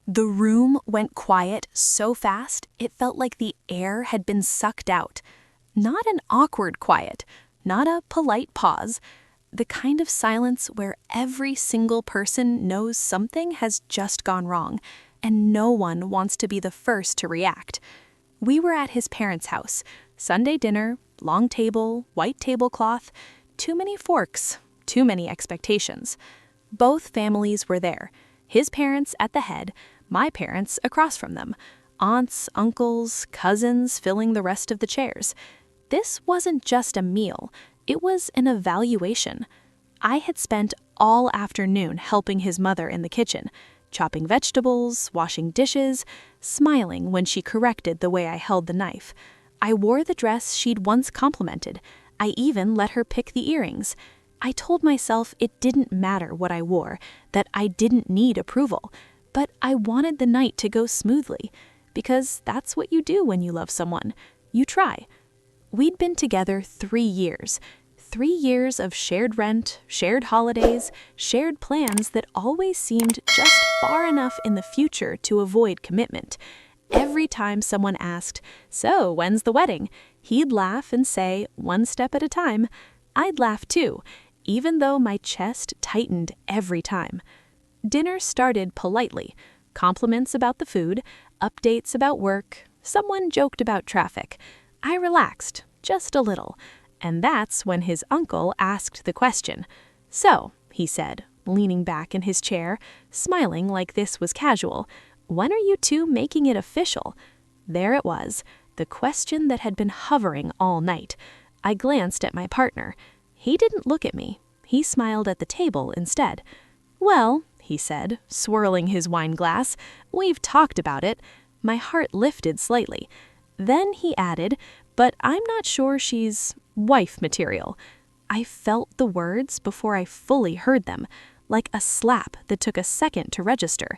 The room went quiet so fast it felt like the air had been sucked out. Not an awkward quiet, not a polite pause, the kind of silence where every single person knows something has just gone wrong, and no one wants to be the first to react. We were at his parents' house, Sunday dinner, long table, white tablecloth, too many forks, too many expectations. Both families were there, his parents at the head, my parents across from them, aunts, uncles, cousins filling the rest of the chairs. This wasn't just a meal, it was an evaluation. I had spent all afternoon helping his mother in the kitchen, chopping vegetables, washing dishes, smiling when she corrected the way I held the knife. I wore the dress she'd once complimented. I even let her pick the earrings. I told myself it didn't matter what I wore, that I didn't need approval, but I wanted the night to go smoothly, because that's what you do when you love someone. You try. We'd been together 3 years. 3 years of shared rent, shared holidays, shared plans that always seemed just far enough in the future to avoid commitment. Every time someone asked, "So, when's the wedding?" he'd laugh and say, "One step at a time." I'd laugh too, even though my chest tightened every time. Dinner started politely. Compliments about the food, updates about work, someone joked about traffic. I relaxed, just a little. And that's when his uncle asked the question. "So," he said, leaning back in his chair, smiling like this was casual, "when are you two making it official?" There it was, the question that had been hovering all night. I glanced at my partner. He didn't look at me. He smiled at the table instead. "Well," he said, swirling his wine glass, "we've talked about it." My heart lifted slightly. Then he added, "But I'm not sure she's wife material." I felt the words before I fully heard them, like a slap that took a second to register.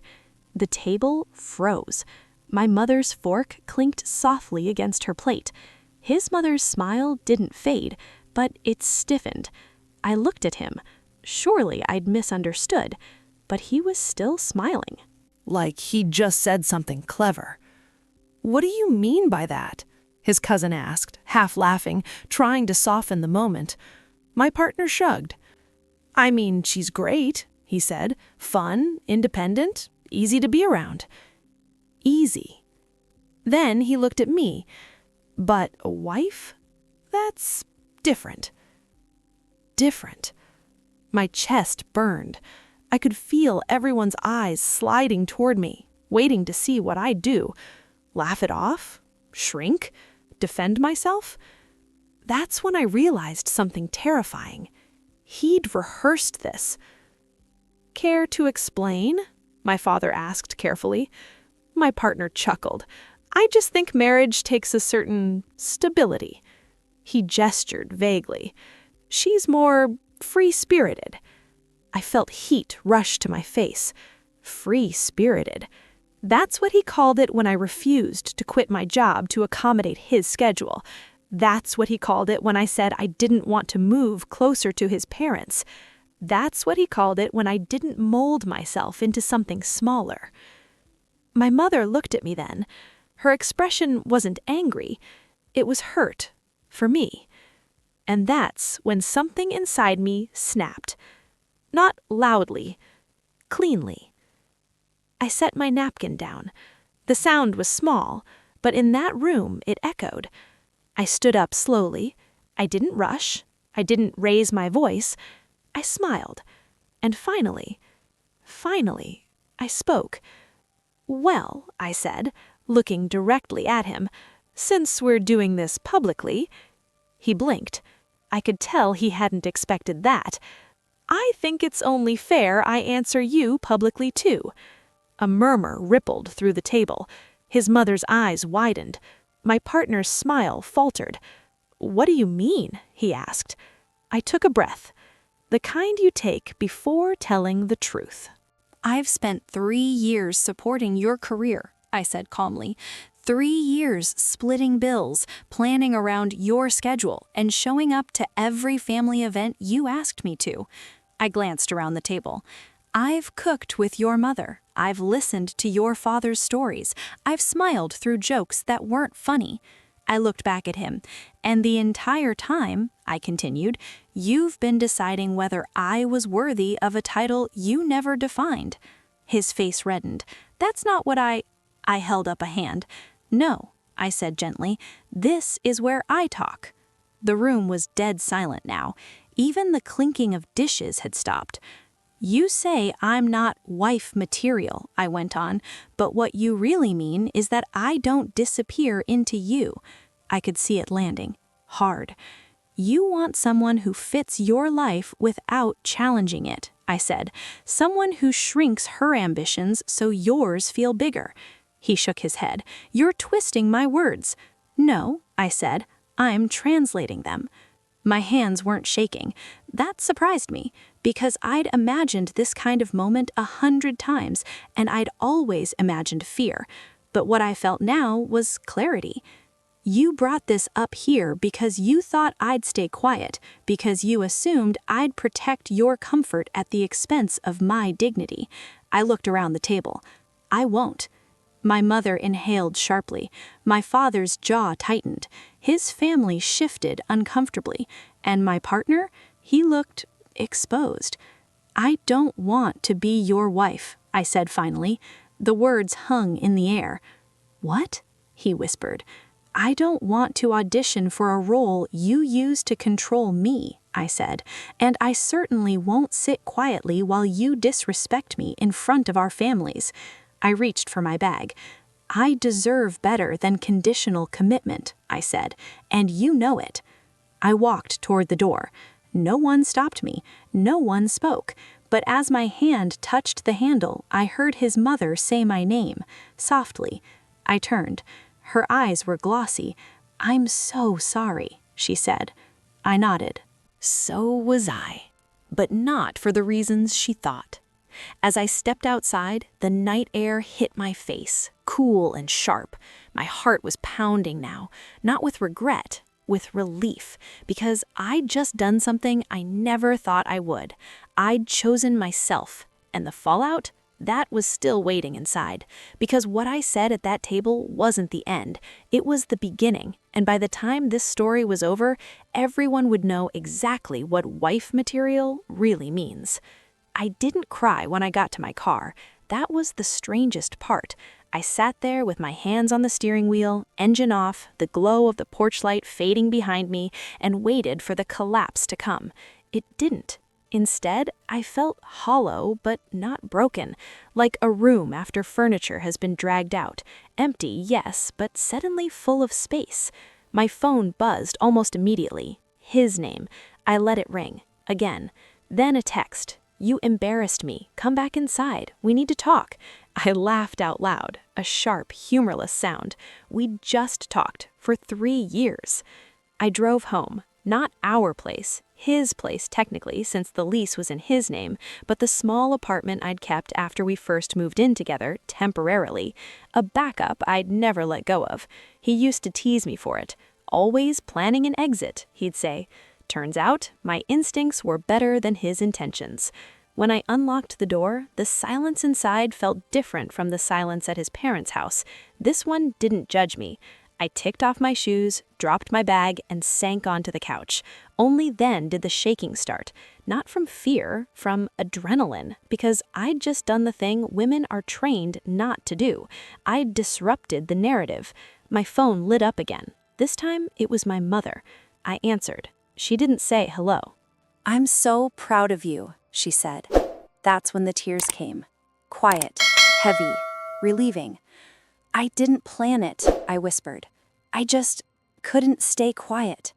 The table froze. My mother's fork clinked softly against her plate. His mother's smile didn't fade, but it stiffened. I looked at him. Surely I'd misunderstood, but he was still smiling. Like he'd just said something clever. "What do you mean by that?" his cousin asked, half laughing, trying to soften the moment. My partner shrugged. "I mean, she's great," he said. "Fun, independent, easy to be around." Easy. Then he looked at me. "But a wife? That's different." Different. My chest burned. I could feel everyone's eyes sliding toward me, waiting to see what I'd do. Laugh it off? Shrink? Defend myself? That's when I realized something terrifying. He'd rehearsed this. "Care to explain?" my father asked carefully. My partner chuckled. "I just think marriage takes a certain stability." He gestured vaguely. "She's more free-spirited." I felt heat rush to my face. Free-spirited. That's what he called it when I refused to quit my job to accommodate his schedule. That's what he called it when I said I didn't want to move closer to his parents. That's what he called it when I didn't mold myself into something smaller. My mother looked at me then. Her expression wasn't angry. It was hurt, for me. And that's when something inside me snapped. Not loudly, cleanly. I set my napkin down. The sound was small, but in that room it echoed. I stood up slowly. I didn't rush. I didn't raise my voice. I smiled. And finally, I spoke. "Well," I said, looking directly at him, "since we're doing this publicly." He blinked. I could tell he hadn't expected that. "I think it's only fair I answer you publicly too." A murmur rippled through the table. His mother's eyes widened. My partner's smile faltered. "What do you mean?" he asked. I took a breath. The kind you take before telling the truth. "I've spent 3 years supporting your career," I said calmly. 3 years splitting bills, planning around your schedule, and showing up to every family event you asked me to. I glanced around the table. "I've cooked with your mother. I've listened to your father's stories. I've smiled through jokes that weren't funny. I looked back at him, and the entire time, I continued, you've been deciding whether I was worthy of a title you never defined. His face reddened. That's not what I held up a hand. No, I said gently, this is where I talk. The room was dead silent now. Even the clinking of dishes had stopped. You say I'm not wife material, I went on, but what you really mean is that I don't disappear into you. I could see it landing. Hard. You want someone who fits your life without challenging it, I said. Someone who shrinks her ambitions so yours feel bigger. He shook his head. You're twisting my words. No, I said. I'm translating them. My hands weren't shaking. That surprised me, because I'd imagined this kind of moment 100 times, and I'd always imagined fear. But what I felt now was clarity. You brought this up here because you thought I'd stay quiet, because you assumed I'd protect your comfort at the expense of my dignity. I looked around the table. I won't. My mother inhaled sharply. My father's jaw tightened. His family shifted uncomfortably. And my partner, he looked exposed. I don't want to be your wife, I said finally. The words hung in the air. What? He whispered. I don't want to audition for a role you use to control me, I said. And I certainly won't sit quietly while you disrespect me in front of our families. I reached for my bag. I deserve better than conditional commitment, I said, and you know it. I walked toward the door. No one stopped me. No one spoke. But as my hand touched the handle, I heard his mother say my name, softly. I turned. Her eyes were glossy. I'm so sorry, she said. I nodded. So was I, but not for the reasons she thought. As I stepped outside, the night air hit my face, cool and sharp. My heart was pounding now, not with regret, with relief, because I'd just done something I never thought I would. I'd chosen myself, and the fallout? That was still waiting inside, because what I said at that table wasn't the end. It was the beginning, and by the time this story was over, everyone would know exactly what wife material really means. I didn't cry when I got to my car. That was the strangest part. I sat there with my hands on the steering wheel, engine off, the glow of the porch light fading behind me, and waited for the collapse to come. It didn't. Instead, I felt hollow but not broken, like a room after furniture has been dragged out. Empty, yes, but suddenly full of space. My phone buzzed almost immediately. His name. I let it ring. Again. Then a text. You embarrassed me. Come back inside. We need to talk. I laughed out loud, a sharp, humorless sound. We'd just talked for 3 years. I drove home. Not our place, his place technically, since the lease was in his name, but the small apartment I'd kept after we first moved in together, temporarily. A backup I'd never let go of. He used to tease me for it. Always planning an exit, he'd say. Turns out, my instincts were better than his intentions. When I unlocked the door, the silence inside felt different from the silence at his parents' house. This one didn't judge me. I ticked off my shoes, dropped my bag, and sank onto the couch. Only then did the shaking start. Not from fear, from adrenaline, because I'd just done the thing women are trained not to do. I'd disrupted the narrative. My phone lit up again. This time, it was my mother. I answered. She didn't say hello. I'm so proud of you, she said. That's when the tears came. Quiet, heavy, relieving. I didn't plan it, I whispered. I just couldn't stay quiet.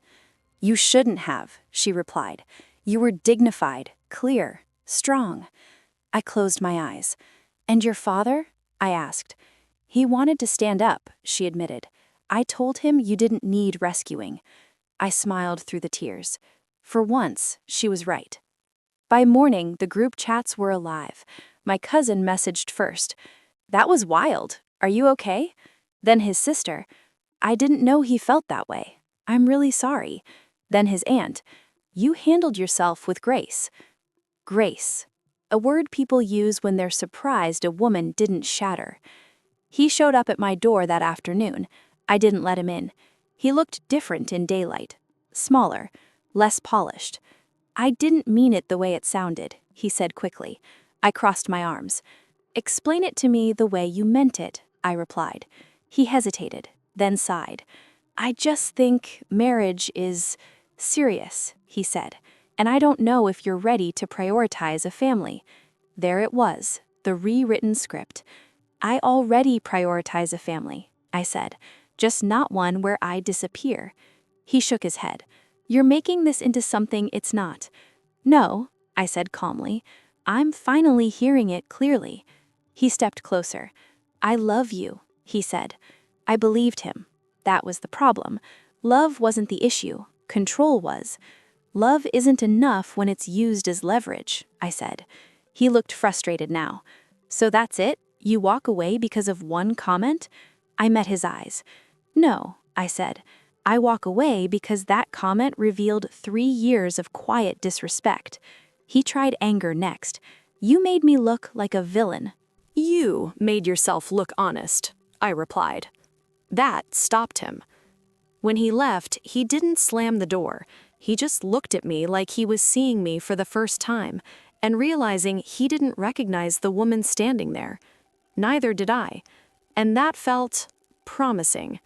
You shouldn't have, she replied. You were dignified, clear, strong. I closed my eyes. And your father? I asked. He wanted to stand up, she admitted. I told him you didn't need rescuing. I smiled through the tears. For once, she was right. By morning, the group chats were alive. My cousin messaged first. That was wild. Are you okay? Then his sister. I didn't know he felt that way. I'm really sorry. Then his aunt. You handled yourself with grace. Grace. a word people use when they're surprised a woman didn't shatter. He showed up at my door that afternoon. I didn't let him in. He looked different in daylight. Smaller, less polished. I didn't mean it the way it sounded, he said quickly. I crossed my arms. Explain it to me the way you meant it, I replied. He hesitated, then sighed. I just think marriage is serious, he said, and I don't know if you're ready to prioritize a family. There it was, the rewritten script. I already prioritize a family, I said, just not one where I disappear. He shook his head. You're making this into something it's not. No, I said calmly. I'm finally hearing it clearly. He stepped closer. I love you, he said. I believed him. That was the problem. Love wasn't the issue. Control was. Love isn't enough when it's used as leverage, I said. He looked frustrated now. So that's it? You walk away because of one comment? I met his eyes. No, I said. I walk away because that comment revealed 3 years of quiet disrespect. He tried anger next. You made me look like a villain. You made yourself look honest, I replied. That stopped him. When he left, he didn't slam the door. He just looked at me like he was seeing me for the first time and realizing he didn't recognize the woman standing there. Neither did I. And that felt promising.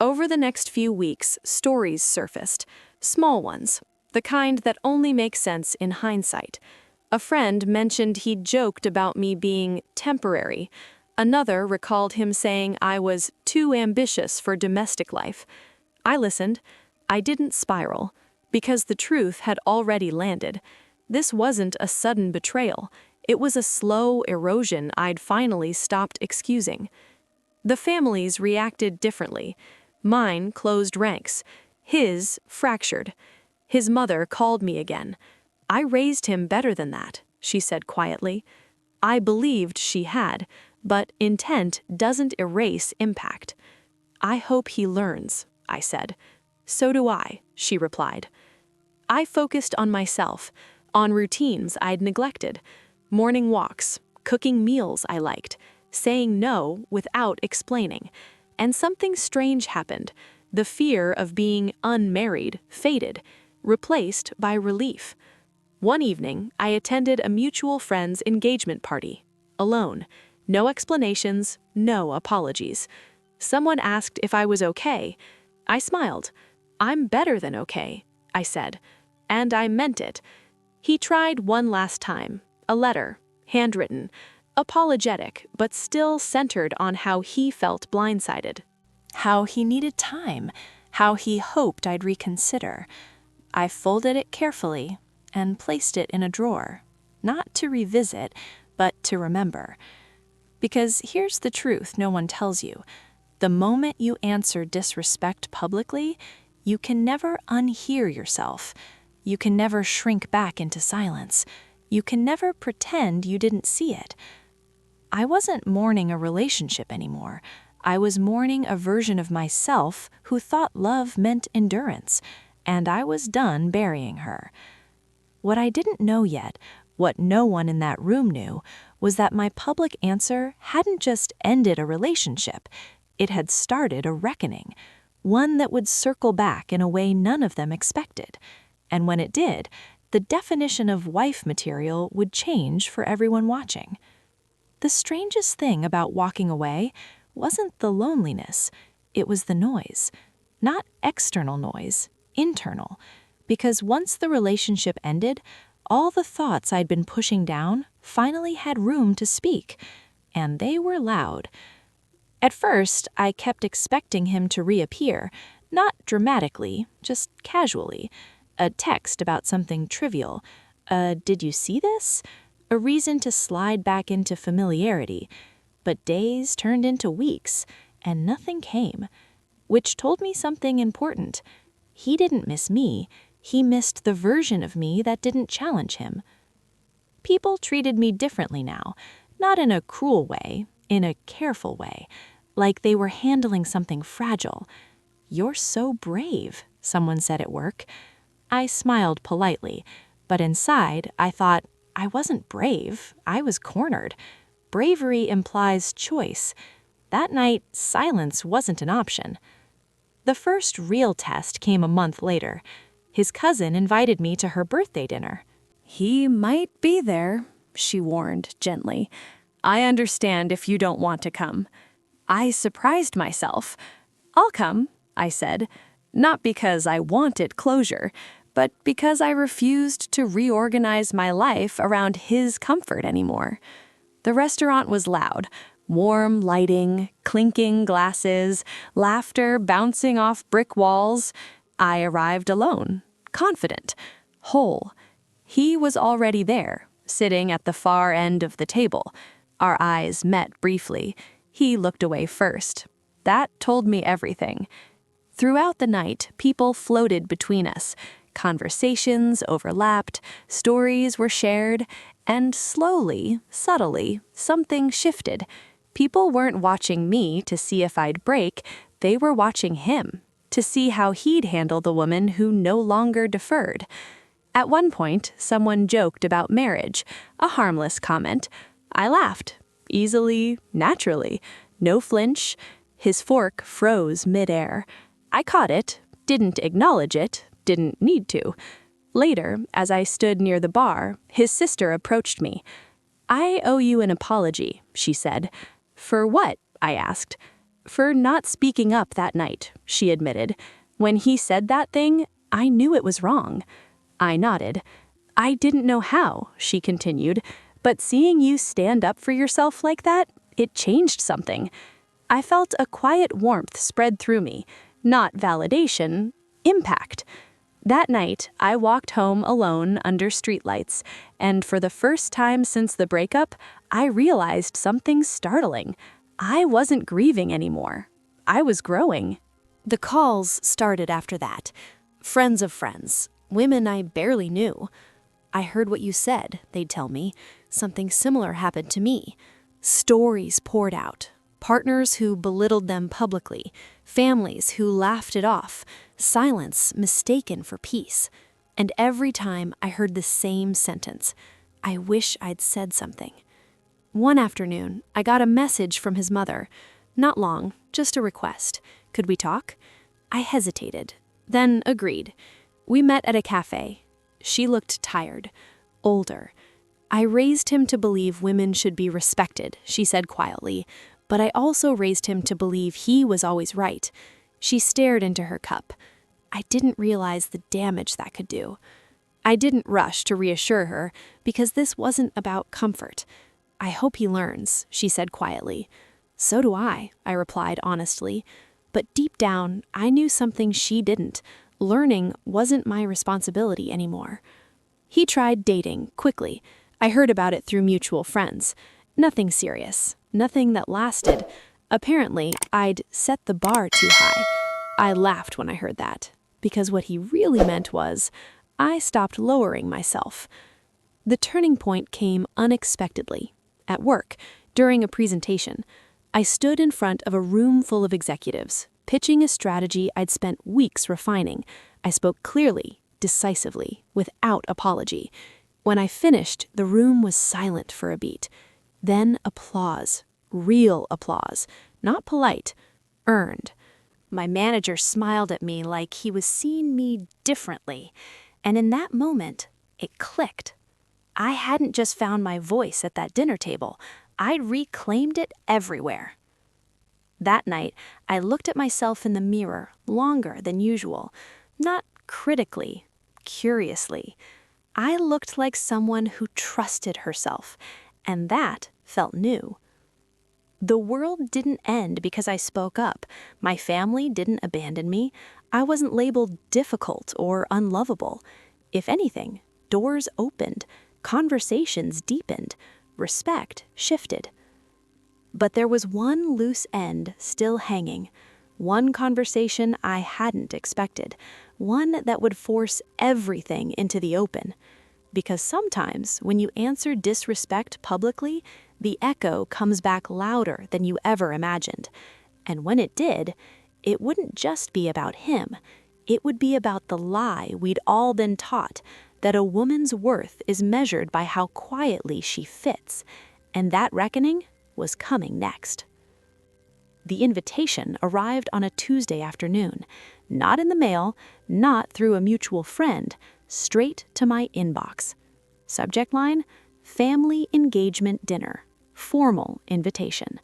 Over the next few weeks, stories surfaced. Small ones. The kind that only make sense in hindsight. A friend mentioned he'd joked about me being temporary. Another recalled him saying I was too ambitious for domestic life. I listened. I didn't spiral, because the truth had already landed. This wasn't a sudden betrayal. It was a slow erosion I'd finally stopped excusing. The families reacted differently. Mine closed ranks. His fractured. His mother called me again. I raised him better than that, she said quietly. I believed she had, but intent doesn't erase impact. I hope he learns, I said. So do I, she replied. I focused on myself, on routines I'd neglected, morning walks, cooking meals I liked, saying no without explaining. And something strange happened. The fear of being unmarried faded, replaced by relief. One evening, I attended a mutual friend's engagement party, alone. No explanations, no apologies. Someone asked if I was okay. I smiled. I'm better than okay, I said. And I meant it. He tried one last time, a letter, handwritten, apologetic, but still centered on how he felt blindsided. How he needed time, how he hoped I'd reconsider. I folded it carefully and placed it in a drawer, not to revisit, but to remember. Because here's the truth no one tells you. The moment you answer disrespect publicly, you can never unhear yourself. You can never shrink back into silence. You can never pretend you didn't see it. I wasn't mourning a relationship anymore. I was mourning a version of myself who thought love meant endurance, and I was done burying her. What I didn't know yet, what no one in that room knew, was that my public answer hadn't just ended a relationship. It had started a reckoning, one that would circle back in a way none of them expected. And when it did, the definition of wife material would change for everyone watching. The strangest thing about walking away wasn't the loneliness, it was the noise. Not external noise, internal. Because once the relationship ended, all the thoughts I'd been pushing down finally had room to speak, and they were loud. At first, I kept expecting him to reappear, not dramatically, just casually. A text about something trivial. Did you see this? A reason to slide back into familiarity. But days turned into weeks, and nothing came. Which told me something important. He didn't miss me. He missed the version of me that didn't challenge him. People treated me differently now, not in a cruel way, in a careful way, like they were handling something fragile. "You're so brave," someone said at work. I smiled politely, but inside I thought, I wasn't brave. I was cornered. Bravery implies choice. That night, silence wasn't an option. The first real test came a month later. His cousin invited me to her birthday dinner. "He might be there," she warned gently. "I understand if you don't want to come." I surprised myself. "I'll come," I said, not because I wanted closure, but because I refused to reorganize my life around his comfort anymore. The restaurant was loud. Warm lighting, clinking glasses, laughter bouncing off brick walls. I arrived alone, confident, whole. He was already there, sitting at the far end of the table. Our eyes met briefly. He looked away first. That told me everything. Throughout the night, people floated between us. Conversations overlapped, stories were shared, and slowly, subtly, something shifted. People weren't watching me to see if I'd break, they were watching him, to see how he'd handle the woman who no longer deferred. At one point, someone joked about marriage, a harmless comment. I laughed, easily, naturally, no flinch. His fork froze midair. I caught it, didn't acknowledge it, didn't need to. Later, as I stood near the bar, his sister approached me. "I owe you an apology," she said. "For what?" I asked. "For not speaking up that night," she admitted. "When he said that thing, I knew it was wrong." I nodded. "I didn't know how," she continued, "but seeing you stand up for yourself like that, it changed something." I felt a quiet warmth spread through me, not validation, impact. That night, I walked home alone under streetlights, and for the first time since the breakup, I realized something startling. I wasn't grieving anymore. I was growing. The calls started after that. Friends of friends, women I barely knew. "I heard what you said," they'd tell me. "Something similar happened to me." Stories poured out. Partners who belittled them publicly, families who laughed it off, silence mistaken for peace. And every time I heard the same sentence, "I wish I'd said something." One afternoon, I got a message from his mother. Not long, just a request. Could we talk? I hesitated, then agreed. We met at a cafe. She looked tired, older. "I raised him to believe women should be respected," she said quietly, "but I also raised him to believe he was always right." She stared into her cup. I didn't realize the damage that could do. I didn't rush to reassure her, because this wasn't about comfort. "I hope he learns," she said quietly. "So do I replied honestly. But deep down, I knew something she didn't. Learning wasn't my responsibility anymore. He tried dating, quickly. I heard about it through mutual friends. Nothing serious, nothing that lasted. Apparently, I'd set the bar too high. I laughed when I heard that, because what he really meant was, I stopped lowering myself. The turning point came unexpectedly. At work, during a presentation, I stood in front of a room full of executives, pitching a strategy I'd spent weeks refining. I spoke clearly, decisively, without apology. When I finished, the room was silent for a beat. Then applause, real applause, not polite, earned. My manager smiled at me like he was seeing me differently, and in that moment, it clicked. I hadn't just found my voice at that dinner table, I'd reclaimed it everywhere. That night, I looked at myself in the mirror longer than usual, not critically, curiously. I looked like someone who trusted herself, and that felt new. The world didn't end because I spoke up. My family didn't abandon me. I wasn't labeled difficult or unlovable. If anything, doors opened, conversations deepened, respect shifted. But there was one loose end still hanging, one conversation I hadn't expected, one that would force everything into the open. Because sometimes, when you answer disrespect publicly, the echo comes back louder than you ever imagined. And when it did, it wouldn't just be about him. It would be about the lie we'd all been taught, that a woman's worth is measured by how quietly she fits, and that reckoning was coming next. The invitation arrived on a Tuesday afternoon, not in the mail, not through a mutual friend, straight to my inbox. Subject line: Family Engagement Dinner, formal invitation.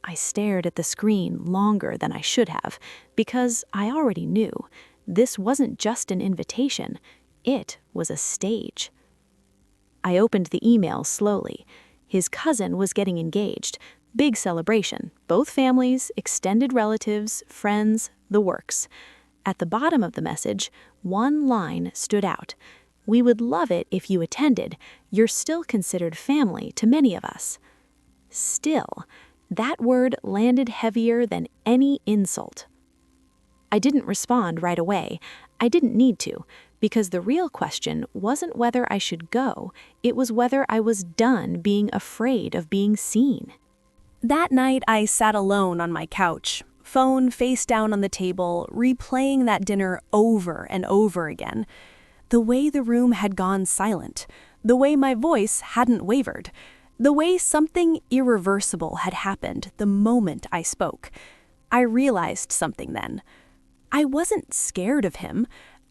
I stared at the screen longer than I should have, because I already knew this wasn't just an invitation, it was a stage. I opened the email slowly. His cousin was getting engaged. Big celebration. Both families, extended relatives, friends, the works. At the bottom of the message, one line stood out. "We would love it if you attended. You're still considered family to many of us." Still, that word landed heavier than any insult. I didn't respond right away. I didn't need to, because the real question wasn't whether I should go, it was whether I was done being afraid of being seen. That night, I sat alone on my couch, phone face down on the table, replaying that dinner over and over again. The way the room had gone silent, the way my voice hadn't wavered, the way something irreversible had happened the moment I spoke. I realized something then. I wasn't scared of him.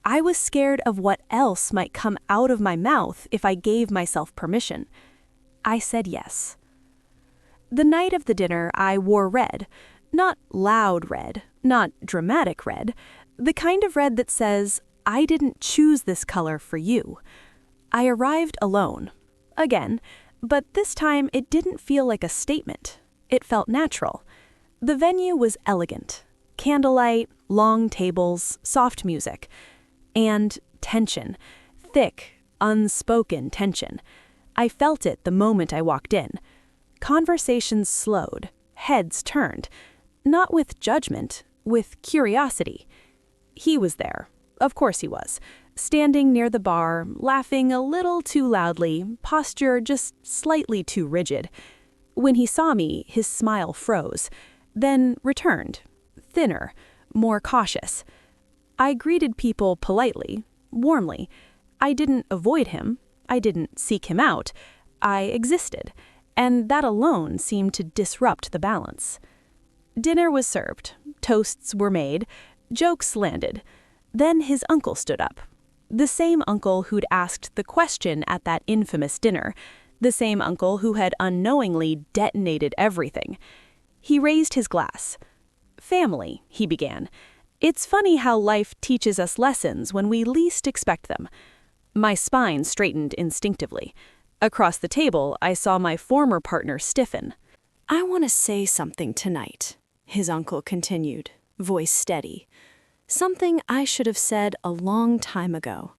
I was scared of what else might come out of my mouth if I gave myself permission. I said yes. The night of the dinner, I wore red. Not loud red, not dramatic red. The kind of red that says, "I didn't choose this color for you." I arrived alone. Again, but this time it didn't feel like a statement. It felt natural. The venue was elegant. Candlelight, long tables, soft music. And tension. Thick, unspoken tension. I felt it the moment I walked in. Conversations slowed, heads turned. Not with judgment, with curiosity. He was there. Of course he was. Standing near the bar, laughing a little too loudly, posture just slightly too rigid. When he saw me, his smile froze, then returned, thinner, more cautious. I greeted people politely, warmly. I didn't avoid him. I didn't seek him out. I existed, and that alone seemed to disrupt the balance. Dinner was served. Toasts were made. Jokes landed. Then his uncle stood up. The same uncle who'd asked the question at that infamous dinner. The same uncle who had unknowingly detonated everything. He raised his glass. "Family," he began. "It's funny how life teaches us lessons when we least expect them." My spine straightened instinctively. Across the table, I saw my former partner stiffen. "I want to say something tonight," his uncle continued, voice steady. "Something I should have said a long time ago."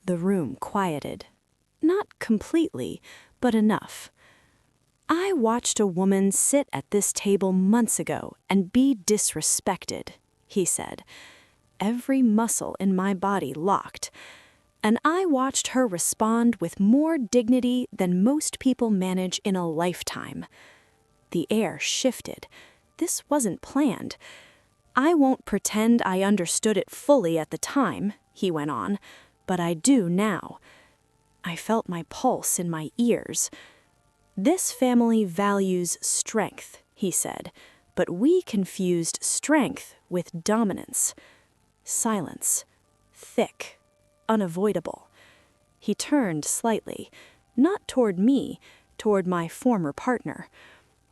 The room quieted. Not completely, but enough. "I watched a woman sit at this table months ago and be disrespected," he said. Every muscle in my body locked. And I watched her respond with more dignity than most people manage in a lifetime. The air shifted. This wasn't planned. "I won't pretend I understood it fully at the time," he went on, "but I do now." I felt my pulse in my ears. "This family values strength," he said, "but we confused strength with dominance." Silence. Thick. Unavoidable. He turned slightly, not toward me, toward my former partner.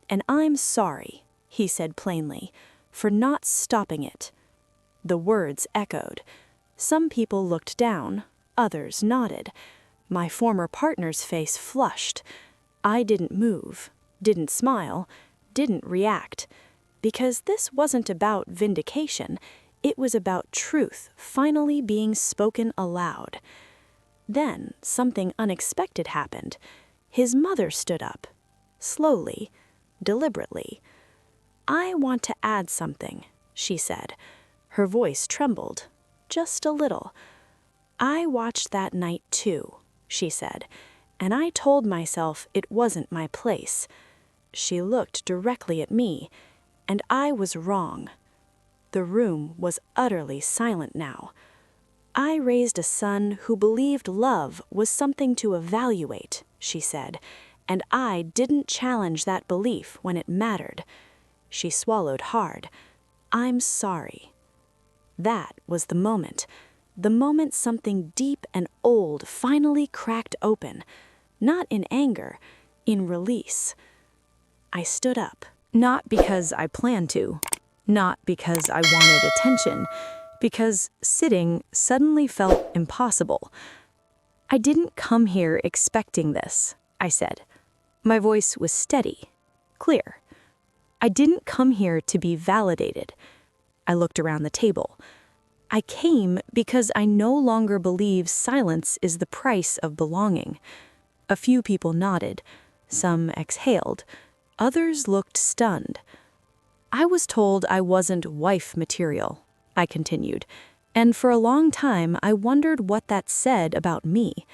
"And I'm sorry," he said plainly, "for not stopping it." The words echoed. Some people looked down, others nodded. My former partner's face flushed. I didn't move, didn't smile, didn't react. Because this wasn't about vindication, it was about truth finally being spoken aloud. Then something unexpected happened. His mother stood up. Slowly, deliberately. "I want to add something," she said. Her voice trembled, just a little. "I watched that night too," she said, "and I told myself it wasn't my place." She looked directly at me, and I was wrong. The room was utterly silent now. I raised a son who believed love was something to evaluate, she said, and I didn't challenge that belief when it mattered. She swallowed hard. I'm sorry. That was the moment something deep and old finally cracked open, not in anger, in release. I stood up, not because I planned to, not because I wanted attention, because sitting suddenly felt impossible. I didn't come here expecting this, I said. My voice was steady, clear. I didn't come here to be validated. I looked around the table. I came because I no longer believe silence is the price of belonging. A few people nodded. Some exhaled. Others looked stunned. I was told I wasn't wife material, I continued, and for a long time I wondered what that said about me.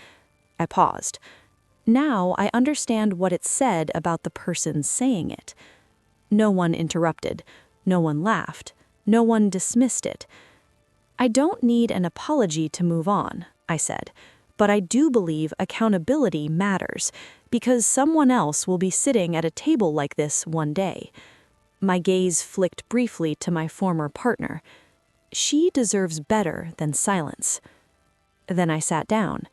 I paused. Now I understand what it said about the person saying it. No one interrupted. No one laughed. No one dismissed it. I don't need an apology to move on, I said, but I do believe accountability matters, because someone else will be sitting at a table like this one day. My gaze flicked briefly to my former partner. She deserves better than silence. Then I sat down,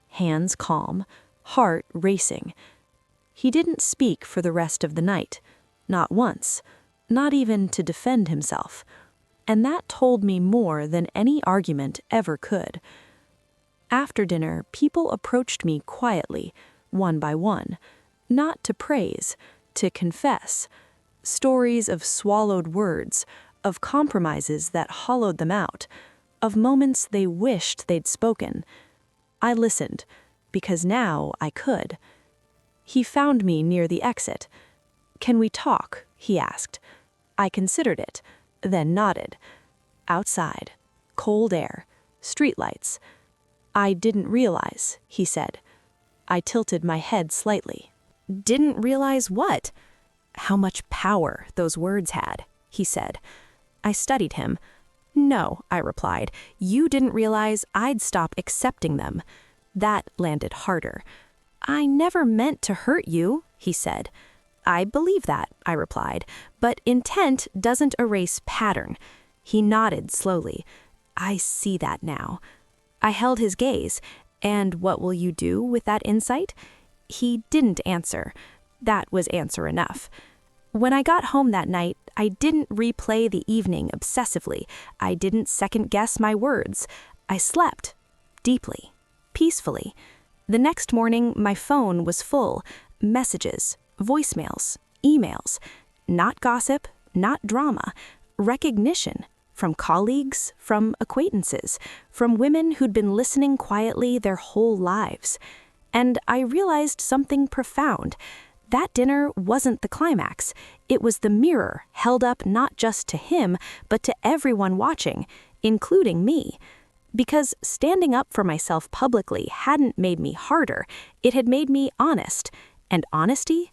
hands calm, heart racing. He didn't speak for the rest of the night, not once, not even to defend himself. And that told me more than any argument ever could. After dinner, people approached me quietly, one by one, not to praise, to confess. Stories of swallowed words, of compromises that hollowed them out, of moments they wished they'd spoken. I listened, because now I could. He found me near the exit. "Can we talk?" he asked. I considered it, then nodded. Outside, cold air, streetlights. "I didn't realize," he said. I tilted my head slightly. "Didn't realize what?" "How much power those words had," he said. I studied him. "No," I replied, "you didn't realize I'd stop accepting them." That landed harder. "I never meant to hurt you," he said. "I believe that," I replied, "but intent doesn't erase pattern." He nodded slowly. "I see that now." I held his gaze. "And what will you do with that insight?" He didn't answer. That was answer enough. When I got home that night, I didn't replay the evening obsessively. I didn't second-guess my words. I slept. Deeply. Peacefully. The next morning, my phone was full. Messages, voicemails, emails. Not gossip, not drama. Recognition. From colleagues, from acquaintances, from women who'd been listening quietly their whole lives. And I realized something profound. That dinner wasn't the climax. It was the mirror held up not just to him, but to everyone watching, including me. Because standing up for myself publicly hadn't made me harder, it had made me honest. And honesty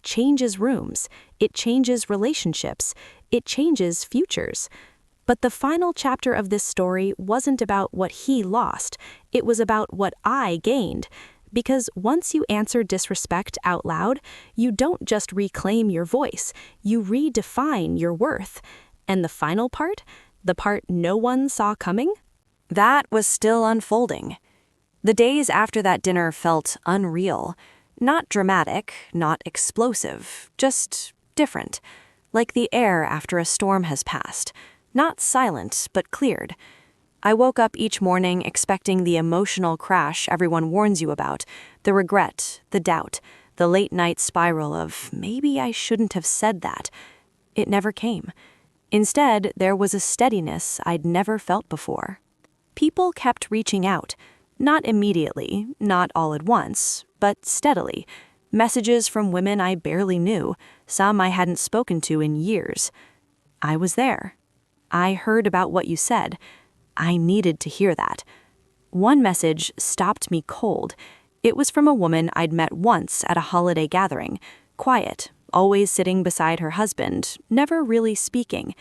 changes rooms. It changes relationships. It changes futures. But the final chapter of this story wasn't about what he lost. It was about what I gained. Because once you answer disrespect out loud, you don't just reclaim your voice, you redefine your worth. And the final part, the part no one saw coming, that was still unfolding. The days after that dinner felt unreal. Not dramatic, not explosive, just different. Like the air after a storm has passed. Not silent, but cleared. I woke up each morning expecting the emotional crash everyone warns you about, the regret, the doubt, the late-night spiral of maybe I shouldn't have said that. It never came. Instead, there was a steadiness I'd never felt before. People kept reaching out. Not immediately, not all at once, but steadily. Messages from women I barely knew, some I hadn't spoken to in years. I was there. I heard about what you said. I needed to hear that. One message stopped me cold. It was from a woman I'd met once at a holiday gathering. Quiet, always sitting beside her husband, never really speaking.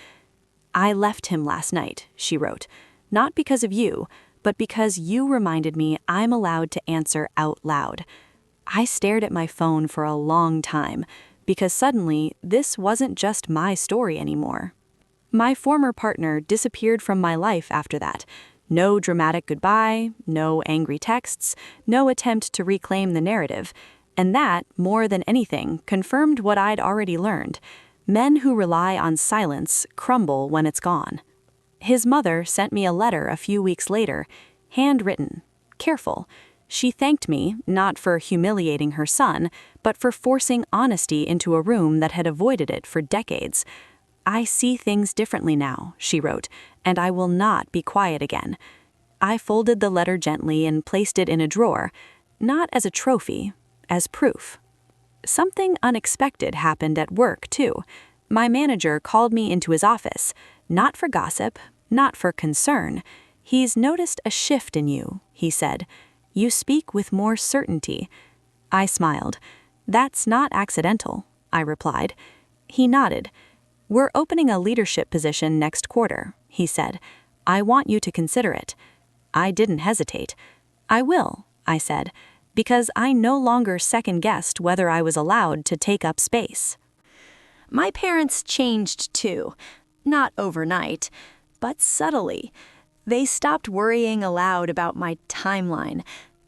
"I left him last night," she wrote. Not because of you, but because you reminded me I'm allowed to answer out loud. I stared at my phone for a long time, because suddenly this wasn't just my story anymore. My former partner disappeared from my life after that. No dramatic goodbye, no angry texts, no attempt to reclaim the narrative. And that, more than anything, confirmed what I'd already learned. Men who rely on silence crumble when it's gone. His mother sent me a letter a few weeks later, handwritten, careful. She thanked me, not for humiliating her son, but for forcing honesty into a room that had avoided it for decades. "I see things differently now," she wrote, "and I will not be quiet again." I folded the letter gently and placed it in a drawer, not as a trophy, as proof. Something unexpected happened at work, too. My manager called me into his office, not for gossip, not for concern. "He's noticed a shift in you," he said. "You speak with more certainty." I smiled. "That's not accidental," I replied. He nodded. "We're opening a leadership position next quarter," he said. "I want you to consider it." I didn't hesitate. "I will," I said, because I no longer second-guessed whether I was allowed to take up space. My parents changed too, not overnight, but subtly. They stopped worrying aloud about my timeline,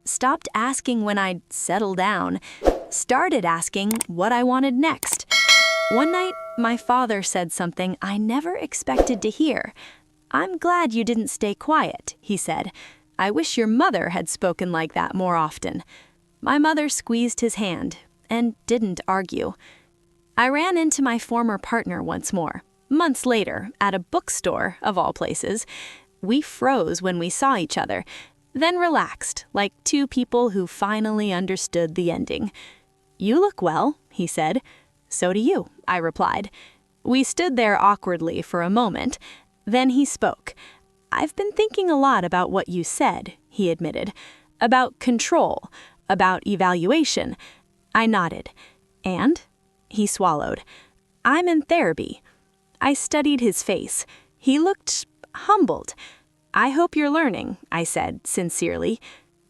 stopped asking when I'd settle down, started asking what I wanted next. One night, my father said something I never expected to hear. "I'm glad you didn't stay quiet," he said. "I wish your mother had spoken like that more often." My mother squeezed his hand and didn't argue. I ran into my former partner once more, months later, at a bookstore, of all places. We froze when we saw each other, then relaxed, like two people who finally understood the ending. "You look well," he said. "So do you," I replied. We stood there awkwardly for a moment. Then he spoke. "I've been thinking a lot about what you said," he admitted. "About control, about evaluation." I nodded. "And?" He swallowed. "I'm in therapy." I studied his face. He looked humbled. "I hope you're learning," I said sincerely.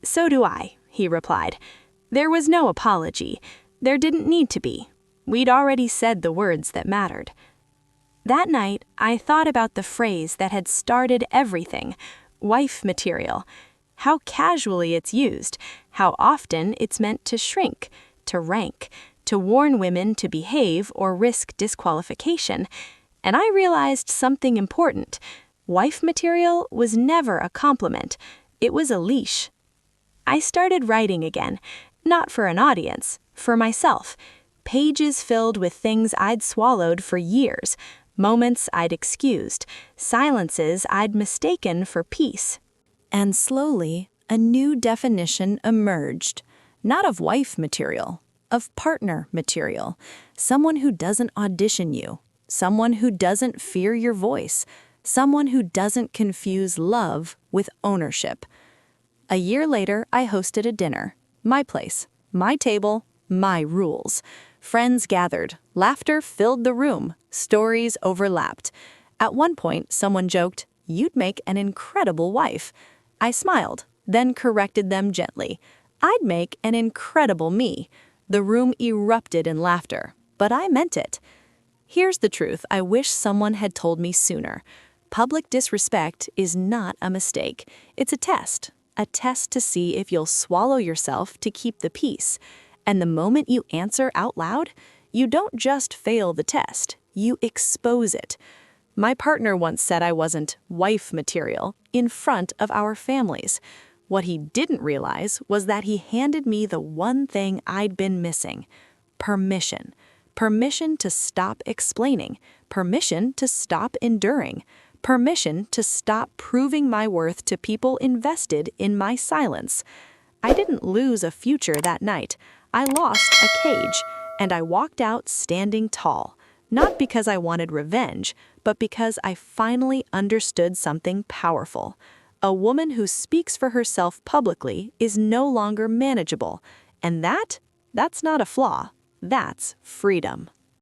"So do I," he replied. There was no apology. There didn't need to be. We'd already said the words that mattered. That night, I thought about the phrase that had started everything, wife material. How casually it's used, how often it's meant to shrink, to rank, to warn women to behave or risk disqualification. And I realized something important. Wife material was never a compliment. It was a leash. I started writing again, not for an audience, for myself. Pages filled with things I'd swallowed for years, moments I'd excused, silences I'd mistaken for peace. And slowly, a new definition emerged, not of wife material, of partner material, someone who doesn't audition you, someone who doesn't fear your voice, someone who doesn't confuse love with ownership. A year later, I hosted a dinner. My place, my table, my rules. Friends gathered, laughter filled the room, stories overlapped. At one point, someone joked, "You'd make an incredible wife." I smiled, then corrected them gently. "I'd make an incredible me." The room erupted in laughter, but I meant it. Here's the truth I wish someone had told me sooner. Public disrespect is not a mistake. It's a test to see if you'll swallow yourself to keep the peace. And the moment you answer out loud, you don't just fail the test, you expose it. My partner once said I wasn't wife material in front of our families. What he didn't realize was that he handed me the one thing I'd been missing: permission. Permission to stop explaining, permission to stop enduring, permission to stop proving my worth to people invested in my silence. I didn't lose a future that night. I lost a cage, and I walked out standing tall, not because I wanted revenge, but because I finally understood something powerful. A woman who speaks for herself publicly is no longer manageable, and that's not a flaw, that's freedom.